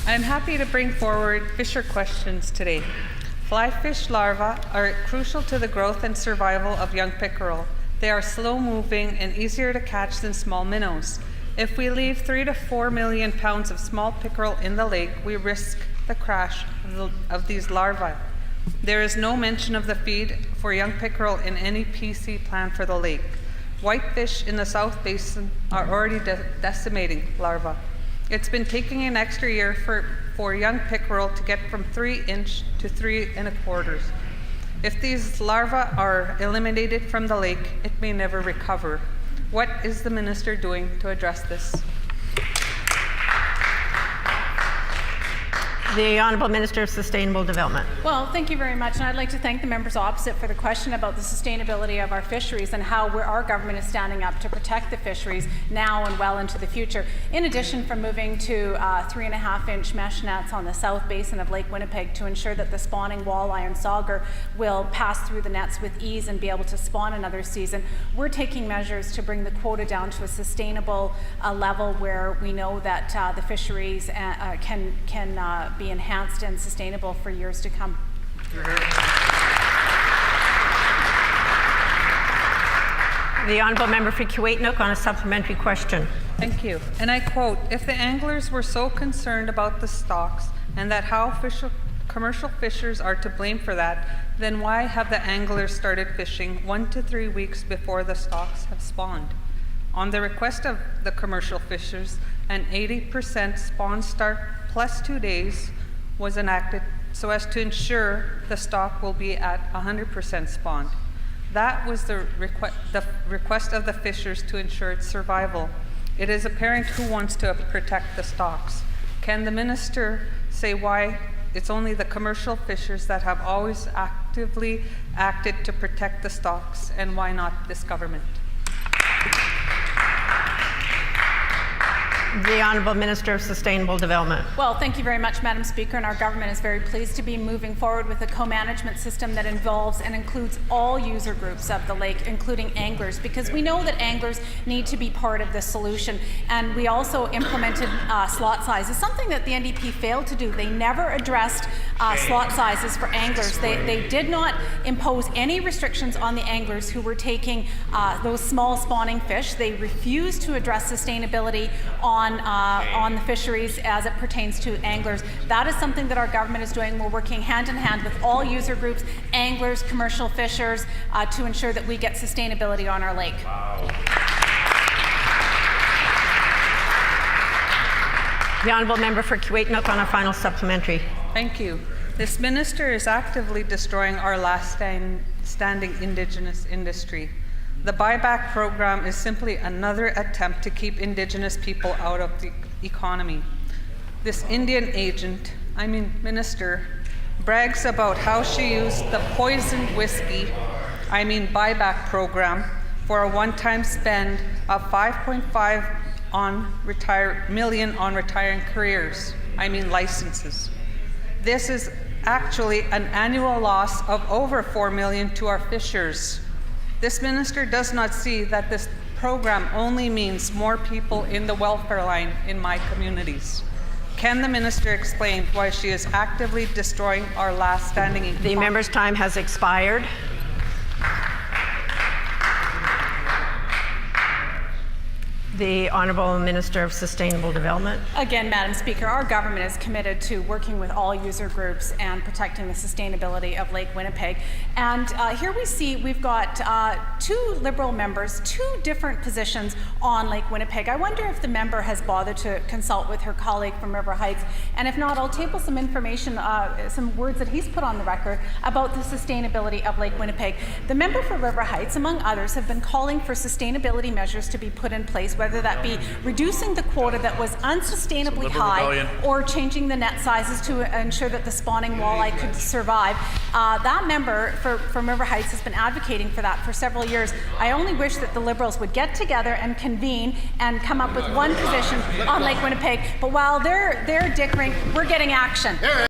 I am happy to bring forward fisher questions today. Fly fish larvae are crucial to the growth and survival of young pickerel. They are slow-moving and easier to catch than small minnows. If we leave 3 to 4 million pounds of small pickerel in the lake, we risk the crash of these larvae. There is no mention of the feed for young pickerel in any PC plan for the lake. Whitefish in the South Basin are already decimating larvae. It's been taking an extra year for young pickerel to get from 3 inch to 3 1/4. If these larvae are eliminated from the lake, it may never recover. What is the minister doing to address this? The Honourable Minister of Sustainable Development. Well, thank you very much, and I'd like to thank the members opposite for the question about the sustainability of our fisheries and how our government is standing up to protect the fisheries now and well into the future. In addition, from moving to 3.5-inch mesh nets on the South Basin of Lake Winnipeg to ensure that the spawning walleye and sauger will pass through the nets with ease and be able to spawn another season, we're taking measures to bring the quota down to a sustainable level where we know that the fisheries can be enhanced and sustainable for years to come. The Honourable Member for Kuwait-Nook on a supplementary question. Thank you. And I quote, "If the anglers were so concerned about the stocks and that how commercial fishers are to blame for that, then why have the anglers started fishing 1 to 3 weeks before the stocks have spawned? On the request of the commercial fishers, an 80% spawn start plus 2 days was enacted so as to ensure the stock will be at 100% spawned. That was the request of the fishers to ensure its survival. It is apparent who wants to protect the stocks. Can the minister say why it's only the commercial fishers that have always actively acted to protect the stocks, and why not this government? The Honourable Minister of Sustainable Development. Well, thank you very much, Madam Speaker, and our government is very pleased to be moving forward with a co-management system that involves and includes all user groups of the lake, including anglers, because we know that anglers need to be part of the solution. And we also implemented slot sizes, something that the NDP failed to do. They never addressed slot sizes for anglers. They did not impose any restrictions on the anglers who were taking those small spawning fish. They refused to address sustainability on the fisheries as it pertains to anglers. That is something that our government is doing. We're working hand in hand with all user groups, anglers, commercial fishers, to ensure that we get sustainability on our lake. Wow. The Honourable Member for Kuwait-Nook on a final supplementary. Thank you. This minister is actively destroying our last standing Indigenous industry. The buyback program is simply another attempt to keep Indigenous people out of the economy. This Indian minister, brags about how she used the poisoned whiskey, buyback program, for a one-time spend of $5.5 million on retiring careers, licenses. This is actually an annual loss of over $4 million to our fishers. This minister does not see that this program only means more people in the welfare line in my communities. Can the minister explain why she is actively destroying our last standing economy? The member's time has expired. The Honourable Minister of Sustainable Development. Again, Madam Speaker, our government is committed to working with all user groups and protecting the sustainability of Lake Winnipeg. And here we see we've got 2 Liberal members, 2 different positions on Lake Winnipeg. I wonder if the member has bothered to consult with her colleague from River Heights. And if not, I'll table some information, some words that he's put on the record about the sustainability of Lake Winnipeg. The member for River Heights, among others, have been calling for sustainability measures to be put in place, whether that be reducing the quota that was unsustainably high or changing the net sizes to ensure that the spawning walleye could survive. That member from River Heights has been advocating for that for several years. I only wish that the Liberals would get together and convene and come up with one position on Lake Winnipeg. But while they're dickering, we're getting action.